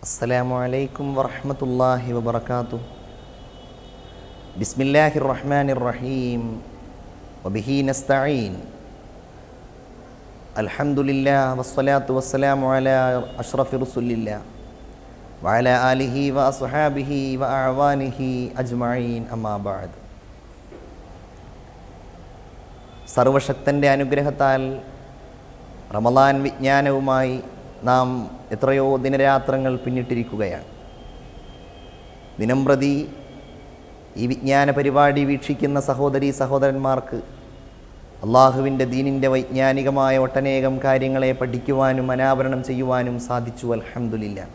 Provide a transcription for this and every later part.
അസ്സലാമു അലൈക്കും വറഹ്മത്തുള്ളാഹി വബറകാതുഹു. ബിസ്മില്ലാഹിർ റഹ്മാനിർ റഹീം. വബിഹി നസ്തഈൻ. അൽഹംദുലില്ലാഹ് വസ്സലാത്തു വസ്സലാമു അലാ അഷ്റഫി റസൂലില്ലാഹ് വഅലാ ആലിഹി വഅസ്ഹാബിഹി വഅഅവാനിഹി അജ്മഈൻ. അമ്മാ ബഅദ്. സർവശക്തൻ്റെ അനുഗ്രഹത്താൽ റമളാൻ വിജ്ഞാനവുമായി നാം എത്രയോ ദിനരാത്രങ്ങൾ പിന്നിട്ടിരിക്കുകയാണ്. ദിനംപ്രതി ഈ വിജ്ഞാന പരിപാടി വീക്ഷിക്കുന്ന സഹോദരീ സഹോദരന്മാർക്ക് അള്ളാഹുവിൻ്റെ ദീനിൻ്റെ വൈജ്ഞാനികമായ ഒട്ടനേകം കാര്യങ്ങളെ പഠിക്കുവാനും അനാവരണം ചെയ്യുവാനും സാധിച്ചു. അൽഹംദുലില്ലാഹ്.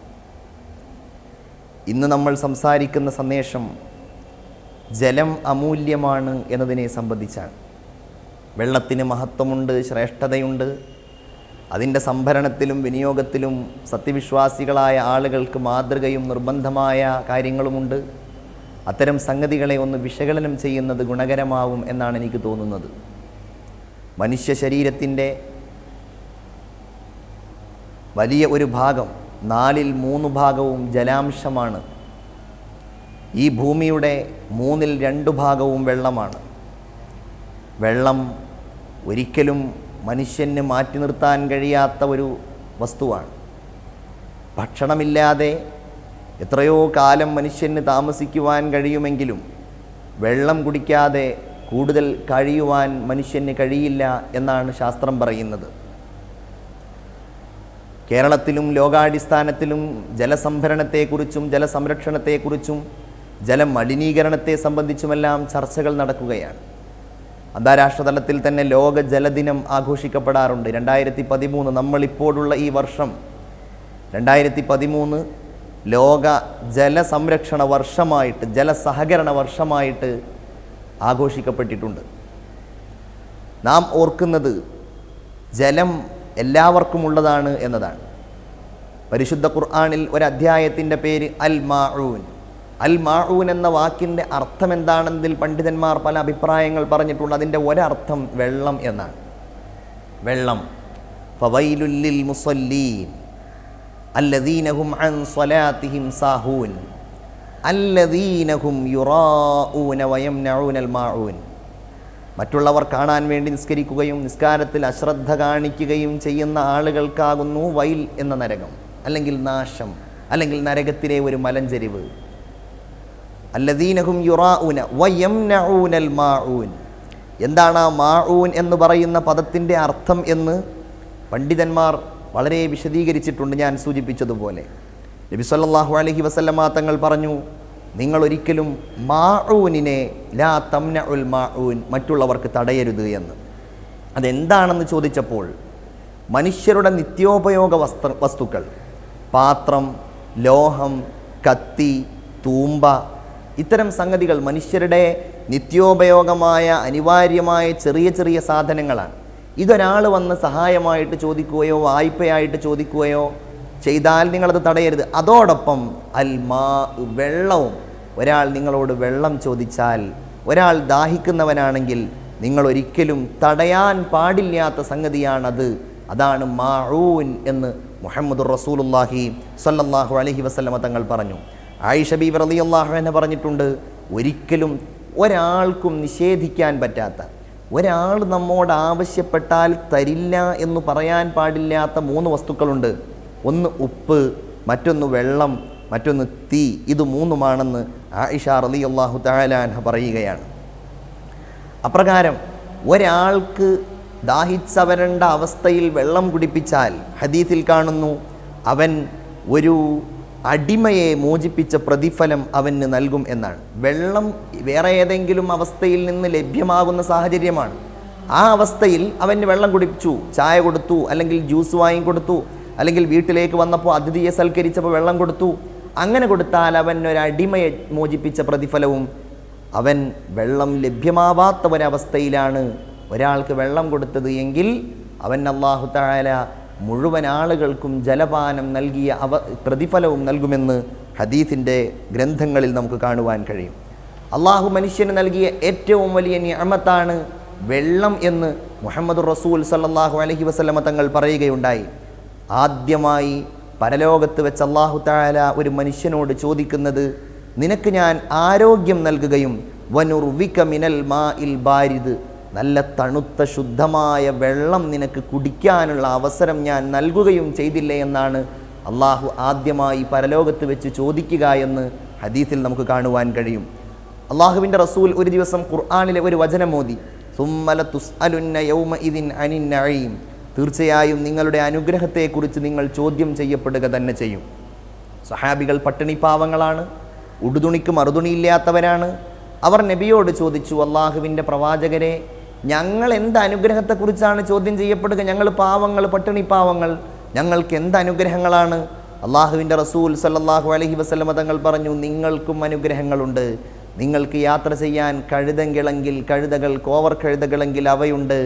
ഇന്ന് നമ്മൾ സംസാരിക്കുന്ന സന്ദേശം ജലം അമൂല്യമാണ് എന്നതിനെ സംബന്ധിച്ചാണ്. വെള്ളത്തിന് മഹത്വമുണ്ട്, ശ്രേഷ്ഠതയുണ്ട്. അതിൻ്റെ സംഭരണത്തിലും വിനിയോഗത്തിലും സത്യവിശ്വാസികളായ ആളുകൾക്ക് മാതൃകയും നിർബന്ധമായ കാര്യങ്ങളുമുണ്ട്. അത്തരം സംഗതികളെ ഒന്ന് വിശകലനം ചെയ്യുന്നത് ഗുണകരമാവും എന്നാണ് എനിക്ക് തോന്നുന്നത്. മനുഷ്യ ശരീരത്തിൻ്റെ വലിയ ഒരു ഭാഗം, 4/3 ഭാഗവും ജലാംശമാണ്. ഈ ഭൂമിയുടെ 2/3 ഭാഗവും വെള്ളമാണ്. വെള്ളം ഒരിക്കലും മനുഷ്യന് മാറ്റി നിർത്താൻ കഴിയാത്ത ഒരു വസ്തുവാണ്. ഭക്ഷണമില്ലാതെ എത്രയോ കാലം മനുഷ്യന് താമസിക്കുവാൻ കഴിയുമെങ്കിലും വെള്ളം കുടിക്കാതെ കൂടുതൽ കഴിയുവാൻ മനുഷ്യന് കഴിയില്ല എന്നാണ് ശാസ്ത്രം പറയുന്നത്. കേരളത്തിലും ലോകാടിസ്ഥാനത്തിലും ജലസംഭരണത്തെക്കുറിച്ചും ജലസംരക്ഷണത്തെക്കുറിച്ചും ജലമലിനീകരണത്തെ സംബന്ധിച്ചുമെല്ലാം ചർച്ചകൾ നടക്കുകയാണ്. അന്താരാഷ്ട്ര തലത്തിൽ തന്നെ ലോക ജലദിനം ആഘോഷിക്കപ്പെടാറുണ്ട്. 2013 നമ്മളിപ്പോഴുള്ള ഈ വർഷം 2013 ലോക ജലസംരക്ഷണ വർഷമായിട്ട്, ജലസഹകരണ വർഷമായിട്ട് ആഘോഷിക്കപ്പെട്ടിട്ടുണ്ട്. നാം ഓർക്കുന്നത് ജലം എല്ലാവർക്കുമുള്ളതാണ് എന്നതാണ്. പരിശുദ്ധ ഖുർആനിൽ ഒരു അധ്യായത്തിൻ്റെ പേര് അൽ മാഊൻ. അൽ മാഊൻ എന്ന വാക്കിൻ്റെ അർത്ഥം എന്താണെന്നതിൽ പണ്ഡിതന്മാർ പല അഭിപ്രായങ്ങൾ പറഞ്ഞിട്ടുണ്ട്. അതിൻ്റെ ഒരർത്ഥം വെള്ളം എന്നാണ്. വെള്ളം. ഫവൈലുൽ ലിൽ മുസല്ലീൻ അല്ലദീന ഹും അൻ സ്വലാത്തിഹിം സാഹൂൻ അല്ലദീന ഹും യുറാഊന വയംനഊനൽ മാഊൻ. മറ്റുള്ളവർ കാണാൻ വേണ്ടി നിസ്കരിക്കുകയും നിസ്കാരത്തിൽ അശ്രദ്ധ കാണിക്കുകയും ചെയ്യുന്ന ആളുകൾക്കാകുന്നു വൈൽ എന്ന നരകം, അല്ലെങ്കിൽ നാശം, അല്ലെങ്കിൽ നരകത്തിലെ ഒരു മലഞ്ചെരിവ്. അല്ലദീനഹും യുറാഊന വയംനഊനൽ മാഊൻ. എന്താണ് ആ മാഊൻ എന്ന് പറയുന്ന പദത്തിൻ്റെ അർത്ഥം എന്ന് പണ്ഡിതന്മാർ വളരെ വിശദീകരിച്ചിട്ടുണ്ട്. ഞാൻ സൂചിപ്പിച്ചതുപോലെ നബി സല്ലല്ലാഹു അലൈഹി വസല്ലമ തങ്ങൾ പറഞ്ഞു, നിങ്ങൾ ഒരിക്കലും മാഊനിനെ ലാ തംനഉൽ മാഊൻ, മറ്റുള്ളവർക്ക് തടയരുത് എന്ന്. അതെന്താണെന്ന് ചോദിച്ചപ്പോൾ മനുഷ്യരുടെ നിത്യോപയോഗ വസ്തുക്കൾ, പാത്രം, ലോഹം, കത്തി, തൂമ്പ, ഇത്തരം സംഗതികൾ മനുഷ്യരുടെ നിത്യോപയോഗമായ അനിവാര്യമായ ചെറിയ ചെറിയ സാധനങ്ങളാണ്. ഇതൊരാൾ വന്ന് സഹായമായിട്ട് ചോദിക്കുകയോ വായ്പയായിട്ട് ചോദിക്കുകയോ ചെയ്താൽ നിങ്ങളത് തടയരുത്. അതോടൊപ്പം വെള്ളവും, ഒരാൾ നിങ്ങളോട് വെള്ളം ചോദിച്ചാൽ, ഒരാൾ ദാഹിക്കുന്നവനാണെങ്കിൽ നിങ്ങൾ ഒരിക്കലും തടയാൻ പാടില്ലാത്ത സംഗതിയാണത്. അതാണ് മാഊൻ എന്ന് മുഹമ്മദുർ റസൂലുള്ളാഹി സ്വല്ലല്ലാഹു അലൈഹി വസല്ലമ തങ്ങൾ പറഞ്ഞു. ആയിഷ ബീവി റളിയല്ലാഹു അൻഹ പറഞ്ഞിട്ടുണ്ട്, ഒരിക്കലും ഒരാൾക്കും നിഷേധിക്കാൻ പറ്റാത്ത, ഒരാൾ നമ്മോട് ആവശ്യപ്പെട്ടാൽ തരില്ല എന്ന് പറയാൻ പാടില്ലാത്ത 3 വസ്തുക്കളുണ്ട്. ഒന്ന് ഉപ്പ്, മറ്റൊന്ന് വെള്ളം, മറ്റൊന്ന് തീ. ഇത് 3ഉമാണെന്ന് ആയിഷ റളിയല്ലാഹു തആല അൻഹ പറയുകയാണ്. അപ്രകാരം ഒരാൾക്ക് ദാഹിച്ചവരേണ്ട അവസ്ഥയിൽ വെള്ളം കുടിപ്പിച്ചാൽ ഹദീസിൽ കാണുന്നു, അവൻ ഒരു അടിമയെ മോചിപ്പിച്ച പ്രതിഫലം അവന് നൽകും എന്നാണ്. വെള്ളം വേറെ ഏതെങ്കിലും അവസ്ഥയിൽ നിന്ന് ലഭ്യമാകുന്ന സാഹചര്യമാണ്. ആ അവസ്ഥയിൽ അവന് വെള്ളം കുടിപ്പിച്ചു, ചായ കൊടുത്തു, അല്ലെങ്കിൽ ജ്യൂസ് വാങ്ങിക്കൊടുത്തു, അല്ലെങ്കിൽ വീട്ടിലേക്ക് വന്നപ്പോൾ അതിഥിയെ സൽക്കരിച്ചപ്പോൾ വെള്ളം കൊടുത്തു. അങ്ങനെ കൊടുത്താൽ അവൻ ഒരു അടിമയെ മോചിപ്പിച്ച പ്രതിഫലവും, അവൻ വെള്ളം ലഭ്യമാവാത്ത ഒരവസ്ഥയിലാണ് ഒരാൾക്ക് വെള്ളം കൊടുത്തത് എങ്കിൽ അവൻ അല്ലാഹു തആല മുഴുവൻ ആളുകൾക്കും ജലപാനം നൽകിയ പ്രതിഫലവും നൽകുമെന്ന് ഹദീസിൻ്റെ ഗ്രന്ഥങ്ങളിൽ നമുക്ക് കാണുവാൻ കഴിയും. അള്ളാഹു മനുഷ്യന് നൽകിയ ഏറ്റവും വലിയ നിഅമത്താണ് വെള്ളം എന്ന് മുഹമ്മദുർ റസൂൽ സല്ലല്ലാഹു അലൈഹി വസല്ലമ തങ്ങൾ പറയുകയുണ്ടായി. ആദ്യമായി പരലോകത്ത് വെച്ച് അല്ലാഹു തആല ഒരു മനുഷ്യനോട് ചോദിക്കുന്നത്, നിനക്ക് ഞാൻ ആരോഗ്യം നൽകുകയും വനുർവിക മിനൽ മാഇൽ ബാരിദ്, നല്ല തണുത്ത ശുദ്ധമായ വെള്ളം നിനക്ക് കുടിക്കാനുള്ള അവസരം ഞാൻ നൽകുകയും ചെയ്തില്ലേ എന്നാണ് അള്ളാഹു ആദ്യമായി പരലോകത്ത് വെച്ച് ചോദിക്കുക എന്ന് ഹദീസിൽ നമുക്ക് കാണുവാൻ കഴിയും. അള്ളാഹുവിൻ്റെ റസൂൽ ഒരു ദിവസം ഖുർആനിലെ ഒരു വചനം ഓതി, സുമ്മല തുസ്അലുന്ന യൗമഇദിൻ അനിൻ നഈം, തീർച്ചയായും നിങ്ങളുടെ അനുഗ്രഹത്തെക്കുറിച്ച് നിങ്ങൾ ചോദ്യം ചെയ്യപ്പെടുക തന്നെ ചെയ്യും. സഹാബികൾ പട്ടിണിപ്പാവങ്ങളാണ്, ഉടുതുണിക്ക് മറുതുണിയില്ലാത്തവരാണ്. അവർ നബിയോട് ചോദിച്ചു, അള്ളാഹുവിൻ്റെ പ്രവാചകരെ, ഞങ്ങൾ എന്ത് അനുഗ്രഹത്തെക്കുറിച്ചാണ് ചോദ്യം ചെയ്യപ്പെടുക? ഞങ്ങൾ പാവങ്ങൾ, പട്ടിണിപ്പാവങ്ങൾ, ഞങ്ങൾക്ക് എന്ത് അനുഗ്രഹങ്ങളാണ്? അള്ളാഹുവിൻ്റെ റസൂൽ സല്ലല്ലാഹു അലൈഹി വസല്ലമ തങ്ങൾ പറഞ്ഞു, നിങ്ങൾക്കും അനുഗ്രഹങ്ങളുണ്ട്. നിങ്ങൾക്ക് യാത്ര ചെയ്യാൻ കഴുതകൾ, കോവർ കഴുതകളെങ്കിൽ അവയുണ്ട്.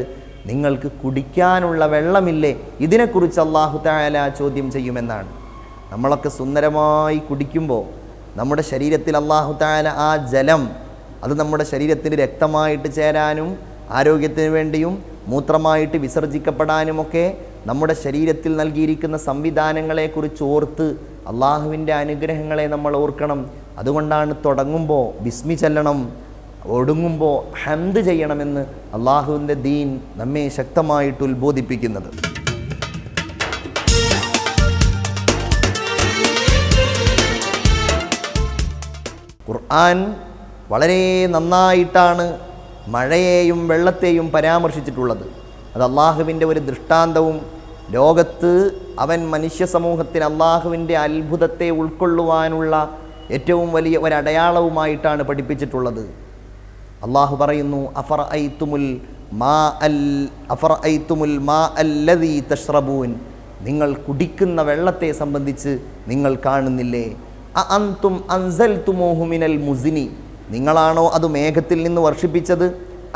നിങ്ങൾക്ക് കുടിക്കാനുള്ള വെള്ളമില്ലേ? ഇതിനെക്കുറിച്ച് അല്ലാഹു തആല ചോദ്യം ചെയ്യുമെന്നാണ്. നമ്മളൊക്കെ സുന്ദരമായി കുടിക്കുമ്പോൾ നമ്മുടെ ശരീരത്തിൽ അല്ലാഹു തആല ആ ജലം അത് നമ്മുടെ ശരീരത്തിന് രക്തമായിട്ട് ചേരാനും ആരോഗ്യത്തിന് വേണ്ടിയും മൂത്രമായിട്ട് വിസർജിക്കപ്പെടാനുമൊക്കെ നമ്മുടെ ശരീരത്തിൽ നൽകിയിരിക്കുന്ന സംവിധാനങ്ങളെക്കുറിച്ച് ഓർത്ത് അള്ളാഹുവിൻ്റെ അനുഗ്രഹങ്ങളെ നമ്മൾ ഓർക്കണം. അതുകൊണ്ടാണ് തുടങ്ങുമ്പോൾ ബിസ്മി ചൊല്ലണം, ഒടുങ്ങുമ്പോൾ ഹംദ് ചെയ്യണമെന്ന് അള്ളാഹുവിൻ്റെ ദീൻ നമ്മെ ശക്തമായിട്ട് ഉത്ബോധിപ്പിക്കുന്നത്. ഖുർആൻ വളരെ നന്നായിട്ടാണ് മഴയെയും വെള്ളത്തെയും പരാമർശിച്ചിട്ടുള്ളത്. അത് അള്ളാഹുവിൻ്റെ ഒരു ദൃഷ്ടാന്തവും ലോകത്ത് അവൻ മനുഷ്യ സമൂഹത്തിന് അള്ളാഹുവിൻ്റെ അത്ഭുതത്തെ ഉൾക്കൊള്ളുവാനുള്ള ഏറ്റവും വലിയ ഒരടയാളവുമായിട്ടാണ് പഠിപ്പിച്ചിട്ടുള്ളത്. അള്ളാഹു പറയുന്നു, അഫറഅയ്തുമുൽ മാ അല്ലദീ തശ്റബൂൻ, നിങ്ങൾ കുടിക്കുന്ന വെള്ളത്തെ സംബന്ധിച്ച് നിങ്ങൾ കാണുന്നില്ലേ? അഅൻതും അൻസൽതുമൂഹു മിനൽ മുസ്നി, നിങ്ങളാണോ അത് മേഘത്തിൽ നിന്ന് വർഷിപ്പിച്ചത്?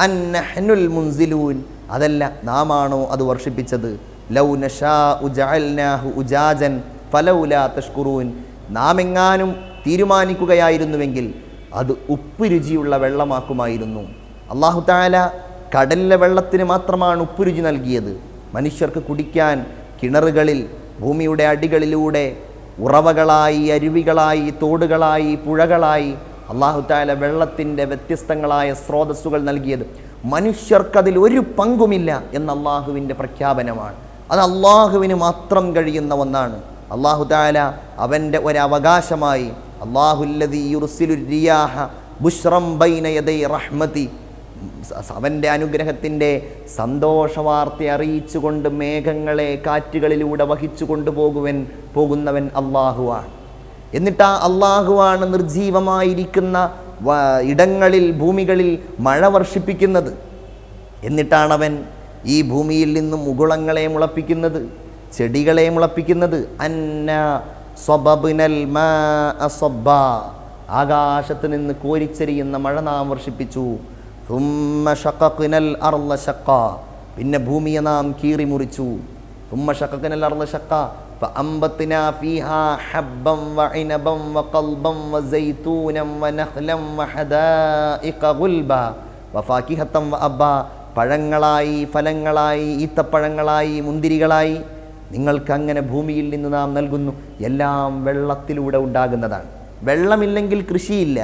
അന്നഹ്നുൽ മുൻസിലൂൻ, അതല്ല നാമാണോ അത് വർഷിപ്പിച്ചത്? ലൗ നശാഉ ജഅൽനാഹു ഉജാജൻ ഫലൗലാ തഷ്കുറൂൻ, നാം എങ്ങാനും തീരുമാനിക്കുകയായിരുന്നുവെങ്കിൽ അത് ഉപ്പ് രുചിയുള്ള വെള്ളമാക്കുമായിരുന്നു. അല്ലാഹു തആല കടലിലെ വെള്ളത്തിന് മാത്രമാണ് ഉപ്പ് രുചി നൽകിയത്. മനുഷ്യർക്ക് കുടിക്കാൻ കിണറുകളിൽ, ഭൂമിയുടെ അടികളിലൂടെ ഉറവകളായി, അരുവികളായി, തോടുകളായി, പുഴകളായി അല്ലാഹു തആല വെള്ളത്തിൻ്റെ വ്യത്യസ്തങ്ങളായ സ്രോതസ്സുകൾ നൽകിയത് മനുഷ്യർക്കതിൽ ഒരു പങ്കുമില്ല എന്ന അള്ളാഹുവിൻ്റെ പ്രഖ്യാപനമാണ്. അത് അള്ളാഹുവിന് മാത്രം കഴിയുന്ന ഒന്നാണ്. അല്ലാഹു തആല അവൻ്റെ ഒരവകാശമായി അല്ലാഹുല്ലദീ യുർസിലുർ റിയാഹ ബുശ്റം ബൈന യദൈ റഹ്മതി, അവൻ്റെ അനുഗ്രഹത്തിൻ്റെ സന്തോഷവാർത്ത അറിയിച്ചുകൊണ്ട് മേഘങ്ങളെ കാറ്റുകളിലൂടെ വഹിച്ചു പോകുന്നവൻ അള്ളാഹുവാണ്. എന്നിട്ട് ആ അള്ളാഹുവാണ് നിർജീവമായിരിക്കുന്ന ഇടങ്ങളിൽ, ഭൂമികളിൽ മഴ വർഷിപ്പിക്കുന്നത്. എന്നിട്ടാണ് അവൻ ഈ ഭൂമിയിൽ നിന്നും മുകുളങ്ങളെ മുളപ്പിക്കുന്നത്, ചെടികളെ മുളപ്പിക്കുന്നത്. ആകാശത്ത് നിന്ന് കോരിച്ചെരിയുന്ന മഴ നാം വർഷിപ്പിച്ചു. പിന്നെ ഭൂമിയെ നാം കീറി മുറിച്ചു. فأنبتنا فيها حبا وعنبا وقلبا وزيتونا ونخلا وحدائق غلبا وفاكهة وأبا, പഴങ്ങളായി, ഫലങ്ങളായി, ഈത്തപ്പഴങ്ങളായി, മുന്തിരികളായി നിങ്ങൾക്കങ്ങനെ ഭൂമിയിൽ നിന്ന് നാം നൽകുന്നു. എല്ലാം വെള്ളത്തിലൂടെ ഉണ്ടാകുന്നതാണ്. വെള്ളമില്ലെങ്കിൽ കൃഷിയില്ല,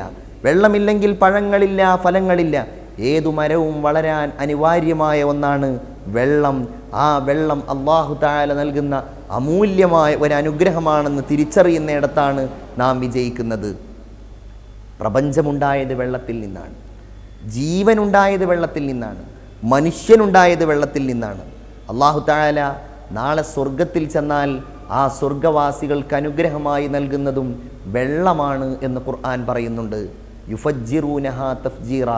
വെള്ളമില്ലെങ്കിൽ പഴങ്ങളില്ല, ഫലങ്ങളില്ല. ഏതു മരവും വളരാൻ അനിവാര്യമായ ഒന്നാണ് വെള്ളം. ആ വെള്ളം അല്ലാഹു തആല നൽകുന്ന അമൂല്യമായ ഒരു അനുഗ്രഹമാണെന്ന് തിരിച്ചറിയുന്നിടത്താണ് നാം വിജയിക്കുന്നത്. പ്രപഞ്ചമുണ്ടായത് വെള്ളത്തിൽ നിന്നാണ്, ജീവനുണ്ടായത് വെള്ളത്തിൽ നിന്നാണ്, മനുഷ്യനുണ്ടായത് വെള്ളത്തിൽ നിന്നാണ്. അല്ലാഹു തആല നാളെ സ്വർഗത്തിൽ ചെന്നാൽ ആ സ്വർഗവാസികൾക്ക് അനുഗ്രഹമായി നൽകുന്നതും വെള്ളമാണ് എന്ന് ഖുർആൻ പറയുന്നുണ്ട്. യുഫജ്ജിറൂനഹാ തഫ്ജീറ,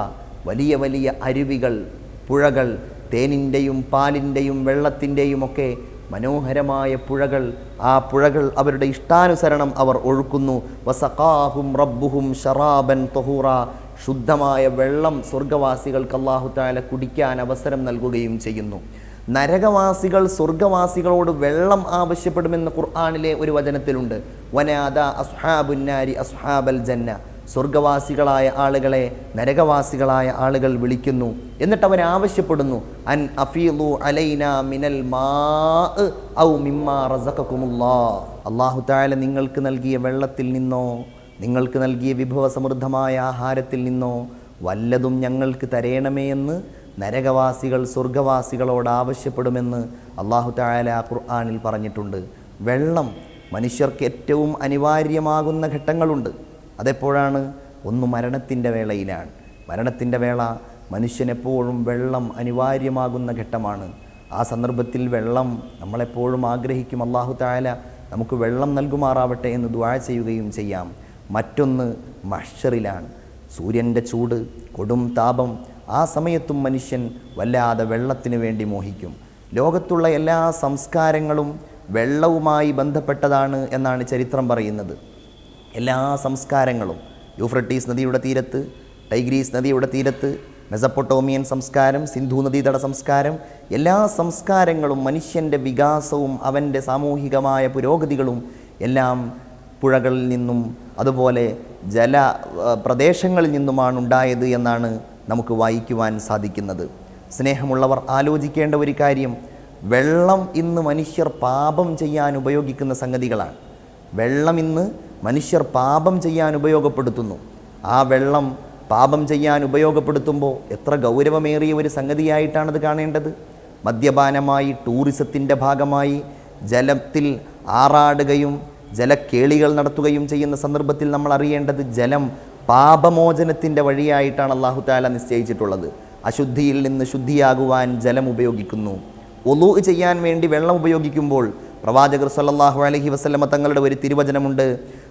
വലിയ വലിയ അരുവികൾ, പുഴകൾ, തേനിൻ്റെയും പാലിൻ്റെയും വെള്ളത്തിൻ്റെയും ഒക്കെ മനോഹരമായ പുഴകൾ. ആ പുഴകൾ അവരുടെ ഇഷ്ടാനുസരണം അവർ ഒഴുക്കുന്നു. വസഖാഹും റബ്ബുഹും ശറാബൻ തഹൂറ, ശുദ്ധമായ വെള്ളം സ്വർഗവാസികൾക്ക് അല്ലാഹു തആല കുടിക്കാൻ അവസരം നൽകുകയും ചെയ്യുന്നു. നരകവാസികൾ സ്വർഗവാസികളോട് വെള്ളം ആവശ്യപ്പെടുമെന്ന് ഖുർആനിലെ ഒരു വചനത്തിലുണ്ട്. വനാദ അസ്ഹാബുന്നാരി അസ്ഹാബൽ ജന്ന, സ്വർഗവാസികളായ ആളുകളെ നരകവാസികളായ ആളുകൾ വിളിക്കുന്നു. എന്നിട്ട് അവർ ആവശ്യപ്പെടുന്നു, അൻ അഫീലു അലൈന മിനൽ മാ ഔ മിമ്മാ റസഖകുമുല്ലാഹ്, അല്ലാഹു തആല നിങ്ങൾക്ക് നൽകിയ വെള്ളത്തിൽ നിന്നോ നിങ്ങൾക്ക് നൽകിയ വിഭവസമൃദ്ധമായ ആഹാരത്തിൽ നിന്നോ വല്ലതും ഞങ്ങൾക്ക് തരേണമേ എന്ന് നരകവാസികൾ സ്വർഗവാസികളോട് ആവശ്യപ്പെടുമെന്ന് അല്ലാഹു തആല ഖുർആനിൽ പറഞ്ഞിട്ടുണ്ട്. വെള്ളം മനുഷ്യർക്ക് ഏറ്റവും അനിവാര്യമാകുന്ന ഘട്ടങ്ങളുണ്ട്. അതെപ്പോഴാണ്? ഒന്ന് മരണത്തിൻ്റെ വേളയിലാണ്. മരണത്തിൻ്റെ വേള മനുഷ്യനെപ്പോഴും വെള്ളം അനിവാര്യമാകുന്ന ഘട്ടമാണ്. ആ സന്ദർഭത്തിൽ വെള്ളം നമ്മളെപ്പോഴും ആഗ്രഹിക്കും, അല്ലാഹു തആല നമുക്ക് വെള്ളം നൽകുമാറാവട്ടെ എന്ന് ദുആ ചെയ്യുകയും ചെയ്യാം. മറ്റൊന്ന് മഹ്ശറിലാണ്. സൂര്യൻ്റെ ചൂട്, കൊടും താപം, ആ സമയത്തും മനുഷ്യൻ വല്ലാതെ വെള്ളത്തിന് വേണ്ടി മോഹിക്കും. ലോകത്തുള്ള എല്ലാ സംസ്കാരങ്ങളും വെള്ളവുമായി ബന്ധപ്പെട്ടതാണ് എന്നാണ് ചരിത്രം പറയുന്നത്. എല്ലാ സംസ്കാരങ്ങളും യൂഫ്രട്ടീസ് നദിയുടെ തീരത്ത്, ടൈഗ്രീസ് നദിയുടെ തീരത്ത്, മെസപ്പൊട്ടോമിയൻ സംസ്കാരം, സിന്ധു നദീതട സംസ്കാരം, എല്ലാ സംസ്കാരങ്ങളും മനുഷ്യൻ്റെ വികാസവും അവൻ്റെ സാമൂഹികമായ പുരോഗതികളും എല്ലാം പുഴകളിൽ നിന്നും അതുപോലെ ജല പ്രദേശങ്ങളിൽ നിന്നുമാണ് ഉണ്ടായത് എന്നാണ് നമുക്ക് വായിക്കുവാൻ സാധിക്കുന്നത്. സ്നേഹമുള്ളവർ ആലോചിക്കേണ്ട ഒരു കാര്യം, വെള്ളം ഇന്ന് മനുഷ്യർ പാപം ചെയ്യാൻ ഉപയോഗിക്കുന്ന സംഗതികളാണ്. വെള്ളം ഇന്ന് മനുഷ്യർ പാപം ചെയ്യാൻ ഉപയോഗപ്പെടുത്തുന്നു. ആ വെള്ളം പാപം ചെയ്യാൻ ഉപയോഗപ്പെടുത്തുമ്പോൾ എത്ര ഗൗരവമേറിയ ഒരു സംഗതിയായിട്ടാണത് കാണേണ്ടത്. മദ്യപാനമായി, ടൂറിസത്തിൻ്റെ ഭാഗമായി ജലത്തിൽ ആറാടുകയും ജലക്കേളികൾ നടത്തുകയും ചെയ്യുന്ന സന്ദർഭത്തിൽ നമ്മൾ അറിയേണ്ടത്, ജലം പാപമോചനത്തിൻ്റെ വഴിയായിട്ടാണ് അല്ലാഹു തആല നിശ്ചയിച്ചിട്ടുള്ളത്. അശുദ്ധിയിൽ നിന്ന് ശുദ്ധിയാകുവാൻ ജലം ഉപയോഗിക്കുന്നു. വുളൂ ചെയ്യാൻ വേണ്ടി വെള്ളം ഉപയോഗിക്കുമ്പോൾ പ്രവാചകർ സല്ലല്ലാഹു അലൈഹി വസല്ലമ തങ്ങളുടെ ഒരു തിരുവചനമുണ്ട്,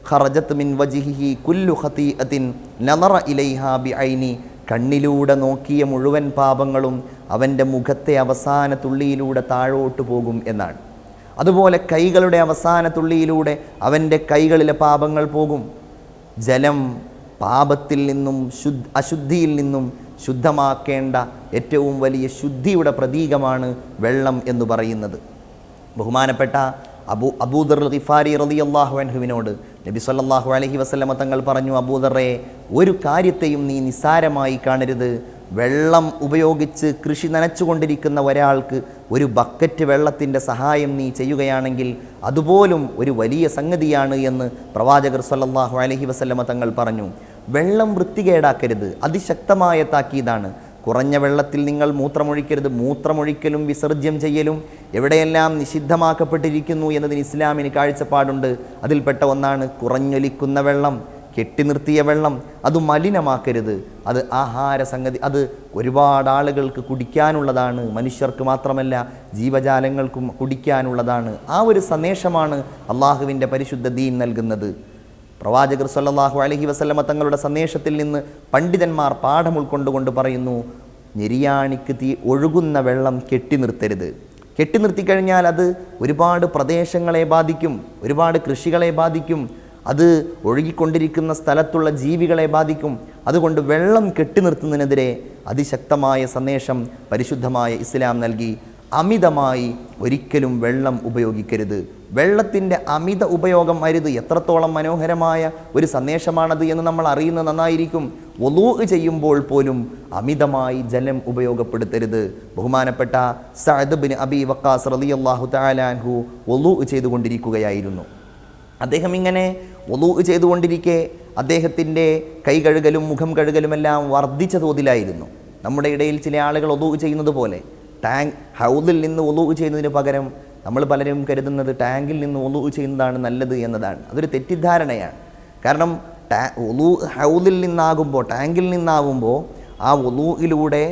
ഖറജത് മിൻ വജ്ഹിഹി കുല്ലു ഖതീഅത്തിൻ നളറ ഇലൈഹാ ബിഐനി. കണ്ണിലൂടെ നോക്കിയ മുഴുവൻ പാപങ്ങളും അവൻ്റെ മുഖത്തെ അവസാന തുള്ളിയിലൂടെ താഴോട്ട് പോകും എന്നാണ്. അതുപോലെ കൈകളുടെ അവസാന തുള്ളിയിലൂടെ അവൻ്റെ കൈകളിലെ പാപങ്ങൾ പോകും. ജലം പാപത്തിൽ നിന്നും അശുദ്ധിയിൽ നിന്നും ശുദ്ധമാക്കേണ്ട ഏറ്റവും വലിയ ശുദ്ധിയുടെ പ്രതീകമാണ് വെള്ളം എന്ന് പറയുന്നത്. ബഹുമാനപ്പെട്ട അബൂദർ ഗിഫാരി റളിയല്ലാഹു അൻഹുവിനോട് നബി സല്ലല്ലാഹു അലൈഹി വസല്ലമ തങ്ങൾ പറഞ്ഞു, അബൂദറെ, ഒരു കാര്യത്തെയും നീ നിസ്സാരമായി കാണരുത്. വെള്ളം ഉപയോഗിച്ച് കൃഷി നനച്ചുകൊണ്ടിരിക്കുന്ന ഒരാൾക്ക് ഒരു ബക്കറ്റ് വെള്ളത്തിൻ്റെ സഹായം നീ ചെയ്യുകയാണെങ്കിൽ അതുപോലും ഒരു വലിയ സംഗതിയാണ് എന്ന് പ്രവാചകർ സല്ലല്ലാഹു അലൈഹി വസല്ലമ തങ്ങൾ പറഞ്ഞു. വെള്ളം വൃത്തികേടാക്കരുത്, അതിശക്തമായ താക്കീതാണ്. കുറഞ്ഞ വെള്ളത്തിൽ നിങ്ങൾ മൂത്രമൊഴിക്കരുത്. മൂത്രമൊഴിക്കലും വിസർജ്യം ചെയ്യലും എവിടെയെല്ലാം നിഷിദ്ധമാക്കപ്പെട്ടിരിക്കുന്നു എന്നതിന് ഇസ്ലാമിന് കാഴ്ചപ്പാടുണ്ട്. അതിൽപ്പെട്ട ഒന്നാണ് കുറഞ്ഞൊലിക്കുന്ന വെള്ളം, കെട്ടി നിർത്തിയ വെള്ളം. അത് മലിനമാക്കരുത്. അത് ആഹാര സംഗതി, അത് ഒരുപാട് ആളുകൾക്ക് കുടിക്കാനുള്ളതാണ്. മനുഷ്യർക്ക് മാത്രമല്ല ജീവജാലങ്ങൾക്കും കുടിക്കാനുള്ളതാണ്. ആ ഒരു സന്ദേശമാണ് അള്ളാഹുവിൻ്റെ പരിശുദ്ധ ദീൻ നൽകുന്നത്. പ്രവാചകർ സല്ലല്ലാഹു അലൈഹി വസല്ലമ തങ്ങളുടെ സന്ദേശത്തിൽ നിന്ന് പണ്ഡിതന്മാർ പാഠം ഉൾക്കൊണ്ടുകൊണ്ട് പറയുന്നു, ഞെരിയാണിക്ക് തീ ഒഴുകുന്ന വെള്ളം കെട്ടി നിർത്തരുത്. കെട്ടി നിർത്തിക്കഴിഞ്ഞാൽ അത് ഒരുപാട് പ്രദേശങ്ങളെ ബാധിക്കും, ഒരുപാട് കൃഷികളെ ബാധിക്കും, അത് ഒഴുകിക്കൊണ്ടിരിക്കുന്ന സ്ഥലത്തുള്ള ജീവികളെ ബാധിക്കും. അതുകൊണ്ട് വെള്ളം കെട്ടി നിർത്തുന്നതിനെതിരെ അതിശക്തമായ സന്ദേശം പരിശുദ്ധമായ ഇസ്ലാം നൽകി. അമിതമായി ഒരിക്കലും വെള്ളം ഉപയോഗിക്കരുത്. വെള്ളത്തിൻ്റെ അമിത ഉപയോഗം അരുത്. എത്രത്തോളം മനോഹരമായ ഒരു സന്ദേശമാണത് എന്ന് നമ്മൾ അറിയുന്നത് നന്നായിരിക്കും. വുളൂ ചെയ്യുമ്പോൾ പോലും അമിതമായി ജലം ഉപയോഗപ്പെടുത്തരുത്. ബഹുമാനപ്പെട്ട സഅദ് ബിൻ അബി വഖാസ് റളിയല്ലാഹു തആല അൻഹു വുളൂ ചെയ്തുകൊണ്ടിരിക്കുകയായിരുന്നു. അദ്ദേഹം ഇങ്ങനെ വുളൂ ചെയ്തുകൊണ്ടിരിക്കെ അദ്ദേഹത്തിൻ്റെ കൈ കഴുകലും മുഖം കഴുകലുമെല്ലാം വർദ്ധിച്ച തോതിലായിരുന്നു. നമ്മുടെ ഇടയിൽ ചില ആളുകൾ വുളൂ ചെയ്യുന്നത് പോലെ ഹൗദിൽ നിന്ന് വുളൂ ചെയ്യുന്നതിന് പകരം നമ്മൾ പലരും കരുതുന്നത് ടാങ്കിൽ നിന്ന് വുളൂ ചെയ്യുന്നതാണ് നല്ലത് എന്നതാണ്. അതൊരു തെറ്റിദ്ധാരണയാണ്. കാരണം ഹൗദിൽ നിന്നാകുമ്പോൾ, ടാങ്കിൽ നിന്നാകുമ്പോൾ ആ വുളൂയിലൂടെ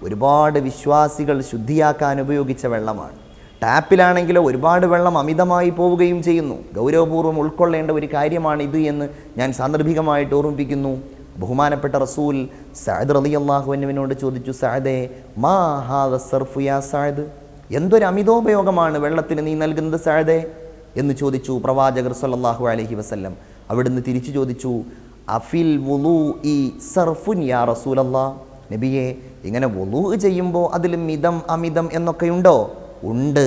ഒരുപാട് വിശ്വാസികൾ ശുദ്ധിയാക്കാൻ ഉപയോഗിച്ച വെള്ളമാണ്. ടാപ്പിലാണെങ്കിലോ ഒരുപാട് വെള്ളം അമിതമായി പോവുകയും ചെയ്യുന്നു. ഗൗരവപൂർവ്വം ഉൾക്കൊള്ളേണ്ട ഒരു കാര്യമാണ് ഇത് എന്ന് ഞാൻ സാന്ദർഭികമായിട്ട് ഓർമ്മിപ്പിക്കുന്നു. ബഹുമാനപ്പെട്ട റസൂൽ സഅദ് റളിയല്ലാഹു അൻഹുവിനോട് ചോദിച്ചു, സഅദേ മാ ഹാദ സർഫു യാ സഅദ്, എന്തൊരു അമിതോപയോഗമാണ് വെള്ളത്തിന് നീ നൽകുന്നത് സഅദേ എന്ന് ചോദിച്ചു പ്രവാചകർ സല്ലല്ലാഹു അലൈഹി വസല്ലം. അവിടുന്ന് തിരിച്ചു ചോദിച്ചു, അഫിൽ വുളൂഇ സർഫുൻ യാ റസൂലല്ലാഹ്, നബിയെ ഇങ്ങനെ വുളൂ ചെയ്യുമ്പോൾ അതിൽ മിതം അമിതം എന്നൊക്കെയുണ്ടോ? ഉണ്ട്.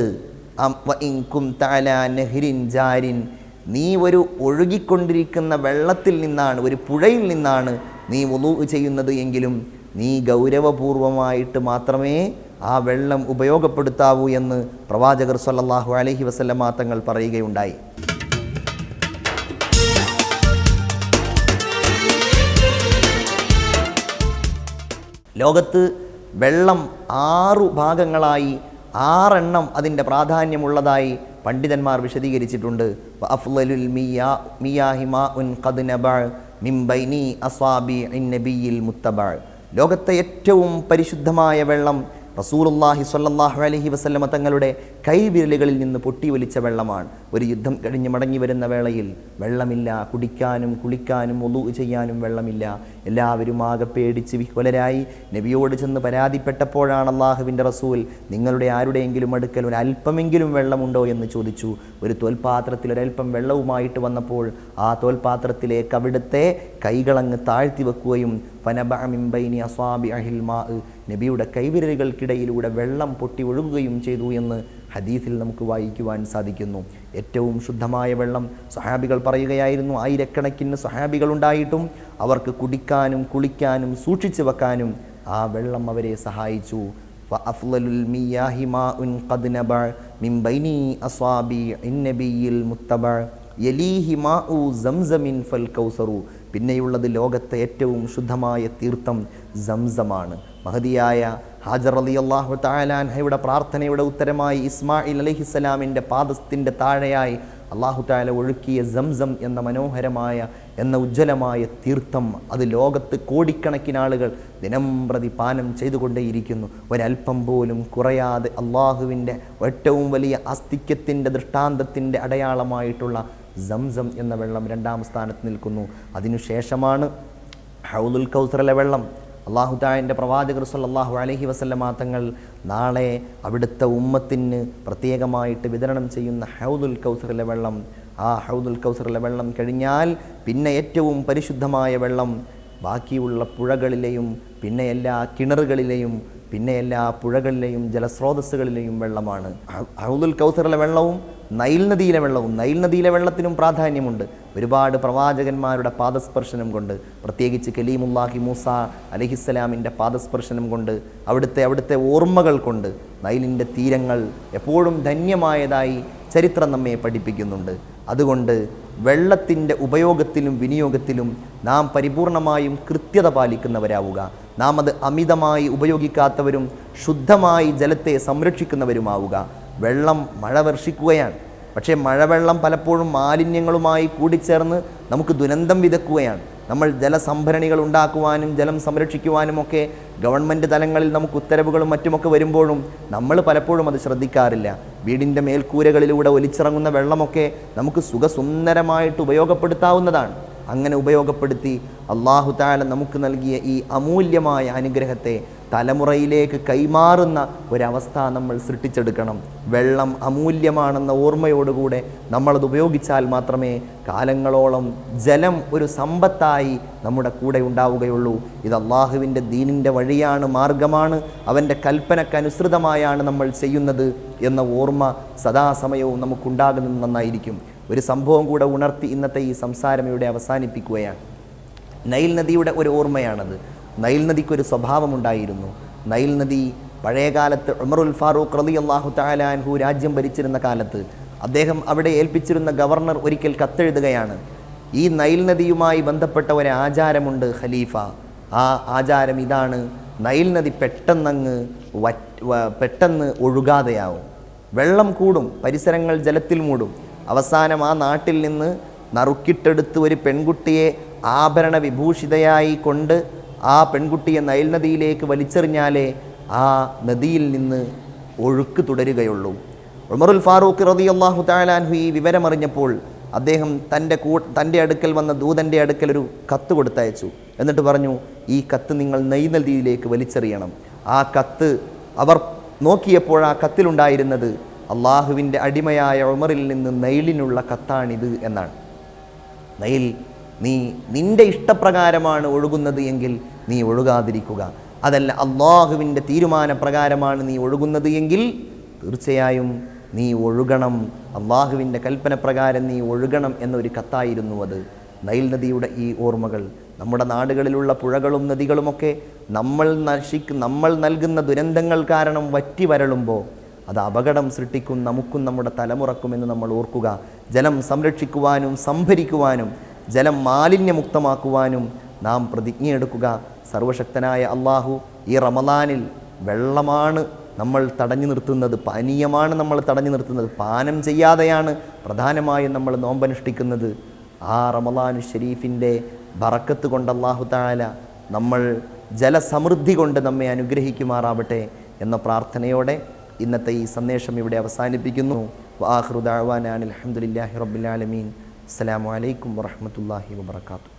നീ ഒരു ഒഴുകിക്കൊണ്ടിരിക്കുന്ന വെള്ളത്തിൽ നിന്നാണ്, ഒരു പുഴയിൽ നിന്നാണ് നീ വുളൂ ചെയ്യുന്നത് എങ്കിലും നീ ഗൗരവപൂർവമായിട്ട് മാത്രമേ ആ വെള്ളം ഉപയോഗപ്പെടുത്താവൂ എന്ന് പ്രവാചകർ സല്ലല്ലാഹു അലൈഹി വസല്ലമ തങ്ങൾ പറയുകയുണ്ടായി. ലോകത്ത് വെള്ളം 6 ഭാഗങ്ങളായി 6 അതിൻ്റെ പ്രാധാന്യമുള്ളതായി പണ്ഡിതന്മാർ വിശദീകരിച്ചിട്ടുണ്ട്. അഫ്ളലുൽ മിയാഹി മാഉൻ ഖദ് നബഅ മിൻ ബൈനി അസ്വാബിഇൻ നബിയിൽ മുത്തബഅ. ലോകത്തെ ഏറ്റവും പരിശുദ്ധമായ വെള്ളം റസൂലുള്ളാഹി സ്വല്ലല്ലാഹു അലൈഹി വസല്ലമ തങ്ങളുടെ കൈവിരലുകളിൽ നിന്ന് പൊട്ടിയൊലിച്ച വെള്ളമാണ്. ഒരു യുദ്ധം കഴിഞ്ഞ് മടങ്ങി വരുന്ന വേളയിൽ വെള്ളമില്ല, കുടിക്കാനും കുളിക്കാനും വുളൂ ചെയ്യാനും വെള്ളമില്ല. എല്ലാവരും ആകെ പേടിച്ച് വിഹ്വലരായി നബിയോട് ചെന്ന് പരാതിപ്പെട്ടപ്പോഴാണ് അള്ളാഹുവിൻ്റെ റസൂൽ നിങ്ങളുടെ ആരുടെയെങ്കിലും അടുക്കൽ ഒരു അല്പമെങ്കിലും വെള്ളമുണ്ടോ എന്ന് ചോദിച്ചു. ഒരു തോൽപാത്രത്തിൽ ഒരൽപ്പം വെള്ളവുമായിട്ട് വന്നപ്പോൾ ആ തോൽപാത്രത്തിലേക്ക് അവിടുത്തെ കൈകളങ്ങ് താഴ്ത്തി വെക്കുകയും ഫനബഅ മിൻ ബൈനി അസ്വാബിഇൽ മാ, നബിയുടെ കൈവിരലുകൾക്കിടയിലൂടെ വെള്ളം പൊട്ടി ഒഴുകുകയും ചെയ്തു എന്ന് ഹദീസിൽ നമുക്ക് വായിക്കുവാൻ സാധിക്കുന്നു. ഏറ്റവും ശുദ്ധമായ വെള്ളം സ്വഹാബികൾ പറയുകയായിരുന്നു. ആയിരക്കണക്കിന് സ്വഹാബികൾ ഉണ്ടായിട്ടും അവർക്ക് കുടിക്കാനും കുളിക്കാനും സൂക്ഷിച്ചു വെക്കാനും ആ വെള്ളം അവരെ സഹായിച്ചു. ഫഅഫ്ളലുൽ മിയാഹി മാഉൻ ഖദ് നബഅ മിൻ ബൈനി അസ്വാബിഇൻ നബിയിൽ മുത്തബഅ യലീഹി മാഉ സംസമിൻ ഫൽ കൗസറു. പിന്നെയുള്ളത് ലോകത്തെ ഏറ്റവും ശുദ്ധമായ തീർത്ഥം സംസമാണ്. മഹദിയായ ഹാജർ റളിയല്ലാഹു തആല അൻഹയുടെ പ്രാർത്ഥനയുടെ ഉത്തരമായി ഇസ്മായിൽ അലൈഹിസ്സലാമിൻ്റെ പാദത്തിൻ്റെ താഴെയായി അല്ലാഹു തആല ഒഴുക്കിയ സംസം എന്ന മനോഹരമായ ഉജ്ജ്വലമായ തീർത്ഥം, അത് ലോകത്ത് കോടിക്കണക്കിന് ആളുകൾ ദിനം പ്രതി പാനം ചെയ്തുകൊണ്ടേയിരിക്കുന്നു. ഒരൽപ്പം പോലും കുറയാതെ അള്ളാഹുവിൻ്റെ ഏറ്റവും വലിയ ആസ്തിക്യത്തിൻ്റെ ദൃഷ്ടാന്തത്തിൻ്റെ അടയാളമായിട്ടുള്ള സംസം എന്ന വെള്ളം 2ാം സ്ഥാനത്ത് നിൽക്കുന്നു. അതിനുശേഷമാണ് ഹൗദുൽ കൗസറിലെ വെള്ളം. അല്ലാഹു തആലയുടെ പ്രവാചകർ സല്ലല്ലാഹു അലൈഹി വസല്ലമ തങ്ങൾ നാളെ അവിടുത്തെ ഉമ്മത്തിന് പ്രത്യേകമായിട്ട് വിതരണം ചെയ്യുന്ന ഹൗദുൽ കൗസറിലെ വെള്ളം. ആ ഹൗദുൽ കൗസറിലെ വെള്ളം കഴിഞ്ഞാൽ പിന്നെ ഏറ്റവും പരിശുദ്ധമായ വെള്ളം ബാക്കിയുള്ള പുഴകളിലെയും പിന്നെ എല്ലാ കിണറുകളിലെയും പിന്നെ എല്ലാ പുഴകളിലെയും ജലസ്രോതസ്സുകളിലെയും വെള്ളമാണ്. ഹൗദുൽ കൗസറിലെ വെള്ളവും നൈൽ നദിയിലെ വെള്ളത്തിനും പ്രാധാന്യമുണ്ട്. ഒരുപാട് പ്രവാചകന്മാരുടെ പാദസ്പർശനം കൊണ്ട്, പ്രത്യേകിച്ച് കലീമുല്ലാഹി മൂസ അലൈഹിസ്സലാമിൻ്റെ പാദസ്പർശനം കൊണ്ട്, അവിടുത്തെ ഓർമ്മകൾ കൊണ്ട് നൈലിൻ്റെ തീരങ്ങൾ എപ്പോഴും ധന്യമായതായി ചരിത്രം നമ്മെ പഠിപ്പിക്കുന്നുണ്ട്. അതുകൊണ്ട് വെള്ളത്തിൻ്റെ ഉപയോഗത്തിലും വിനിയോഗത്തിലും നാം പരിപൂർണമായും കൃത്യത പാലിക്കുന്നവരാവുക. നാം അത് അമിതമായി ഉപയോഗിക്കാത്തവരും ശുദ്ധമായി ജലത്തെ സംരക്ഷിക്കുന്നവരുമാവുക. വെള്ളം മഴ വർഷിക്കുകയാണ്, പക്ഷേ മഴവെള്ളം പലപ്പോഴും മാലിന്യങ്ങളുമായി കൂടിച്ചേർന്ന് നമുക്ക് ദുരന്തം വിതക്കുകയാണ്. നമ്മൾ ജലസംഭരണികൾ ഉണ്ടാക്കുവാനും ജലം സംരക്ഷിക്കുവാനുമൊക്കെ ഗവൺമെൻറ് തലങ്ങളിൽ നമുക്ക് ഉത്തരവുകളും മറ്റുമൊക്കെ വരുമ്പോഴും നമ്മൾ പലപ്പോഴും അത് ശ്രദ്ധിക്കാറില്ല. വീടിൻ്റെ മേൽക്കൂരകളിലൂടെ ഒലിച്ചിറങ്ങുന്ന വെള്ളമൊക്കെ നമുക്ക് സുഖസുന്ദരമായിട്ട് ഉപയോഗപ്പെടുത്താവുന്നതാണ്. അങ്ങനെ ഉപയോഗപ്പെടുത്തി അല്ലാഹു തആല നമുക്ക് നൽകിയ ഈ അമൂല്യമായ അനുഗ്രഹത്തെ തലമുറയിലേക്ക് കൈമാറുന്ന ഒരവസ്ഥ നമ്മൾ സൃഷ്ടിച്ചെടുക്കണം. വെള്ളം അമൂല്യമാണെന്ന ഓർമ്മയോടുകൂടെ നമ്മളത് ഉപയോഗിച്ചാൽ മാത്രമേ കാലങ്ങളോളം ജലം ഒരു സമ്പത്തായി നമ്മുടെ കൂടെ ഉണ്ടാവുകയുള്ളൂ. ഇത് അള്ളാഹുവിൻ്റെ ദീനിൻ്റെ വഴിയാണ്, മാർഗമാണ്, അവൻ്റെ കൽപ്പനക്കനുസൃതമായാണ് നമ്മൾ ചെയ്യുന്നത് എന്ന ഓർമ്മ സദാസമയവും നമുക്കുണ്ടാകുന്നത് നന്നായിരിക്കും. ഒരു സംഭവം കൂടെ ഉണർത്തി ഇന്നത്തെ ഈ സംസാരം ഇവിടെ അവസാനിപ്പിക്കുകയാണ്. നൈൽ നദിയുടെ ഒരു ഓർമ്മയാണത്. നൈൽ നദിക്കൊരു സ്വഭാവമുണ്ടായിരുന്നു. നൈൽ നദി പഴയകാലത്ത് ഉമറുൽ ഫാറൂഖ് റളിയല്ലാഹു തആല അൻഹു രാജ്യം ഭരിച്ചിരുന്ന കാലത്ത് അദ്ദേഹം അവിടെ ഏൽപ്പിച്ചിരുന്ന ഗവർണർ ഒരിക്കൽ കത്തെഴുതുകയാണ്. ഈ നൈൽ നദിയുമായി ബന്ധപ്പെട്ട ഒരു ആചാരമുണ്ട് ഖലീഫ. ആ ആചാരം ഇതാണ്: നൈൽ നദി പെട്ടെന്ന് ഒഴുകാതെയാവും. വെള്ളം കൂടും, പരിസരങ്ങൾ ജലത്തിൽ മൂടും. അവസാനം ആ നാട്ടിൽ നിന്ന് നറുക്കിട്ടെടുത്ത് ഒരു പെൺകുട്ടിയെ ആഭരണ വിഭൂഷിതയായി കൊണ്ട് ആ പെൺകുട്ടിയെ നൈൽ നദിയിലേക്ക് വലിച്ചെറിഞ്ഞാലേ ആ നദിയിൽ നിന്ന് ഒഴുക്ക് തുടരുകയുള്ളൂ. ഉമറുൽ ഫാറൂഖ് റളിയല്ലാഹു തആല അൻഹു ഈ വിവരമറിഞ്ഞപ്പോൾ അദ്ദേഹം തൻ്റെ അടുക്കൽ വന്ന ദൂതൻ്റെ അടുക്കൽ ഒരു കത്ത് കൊടുത്തയച്ചു. എന്നിട്ട് പറഞ്ഞു, ഈ കത്ത് നിങ്ങൾ നൈൽ നദിയിലേക്ക് വലിച്ചെറിയണം. ആ കത്ത് അവർ നോക്കിയപ്പോൾ ആ കത്തിലുണ്ടായിരുന്നത് അള്ളാഹുവിൻ്റെ അടിമയായ ഉമറിൽ നിന്ന് നൈലിനുള്ള കത്താണിത് എന്നാണ്. നൈൽ, നീ നിൻ്റെ ഇഷ്ടപ്രകാരമാണ് ഒഴുകുന്നത് എങ്കിൽ നീ ഒഴുകാതിരിക്കുക. അതല്ല, അള്ളാഹുവിൻ്റെ തീരുമാനപ്രകാരമാണ് നീ ഒഴുകുന്നത് എങ്കിൽ തീർച്ചയായും നീ ഒഴുകണം. അള്ളാഹുവിൻ്റെ കൽപ്പന പ്രകാരം നീ ഒഴുകണം എന്നൊരു കത്തായിരുന്നു അത്. നൈൽ നദിയുടെ ഈ ഓർമ്മകൾ നമ്മുടെ നാടുകളിലുള്ള പുഴകളും നദികളുമൊക്കെ നമ്മൾ നൽകുന്ന ദുരന്തങ്ങൾ കാരണം വറ്റി വരളുമ്പോൾ അത് അപകടം സൃഷ്ടിക്കും നമുക്കും നമ്മുടെ തലമുറക്കുമെന്ന് നമ്മൾ ഓർക്കുക. ജലം സംരക്ഷിക്കുവാനും സംഭരിക്കുവാനും ജലം മാലിന്യമുക്തമാക്കുവാനും നാം പ്രതിജ്ഞയെടുക്കുക. സർവശക്തനായ അള്ളാഹു ഈ റമദാനിൽ വെള്ളമാണ് നമ്മൾ തടഞ്ഞു നിർത്തുന്നത്, പാനീയമാണ് നമ്മൾ തടഞ്ഞു നിർത്തുന്നത്, പാനം ചെയ്യാതെയാണ് പ്രധാനമായും നമ്മൾ നോമ്പനുഷ്ഠിക്കുന്നത്. ആ റമദാനു ഷരീഫിൻ്റെ ബറക്കത്ത് കൊണ്ട് അല്ലാഹു തആല നമ്മൾ ജലസമൃദ്ധി കൊണ്ട് നമ്മെ അനുഗ്രഹിക്കുമാറാവട്ടെ എന്ന പ്രാർത്ഥനയോടെ ഇന്നത്തെ ഈ സന്ദേശം ഇവിടെ അവസാനിപ്പിക്കുന്നു. വആഖിറു ദഅ്വാനാ അൽഹംദുലില്ലാഹി റബ്ബിൽ ആലമീൻ. അസ്സലാമു അലൈക്കും വറഹ്മത്തുള്ളാഹി വബറകാതുഹു.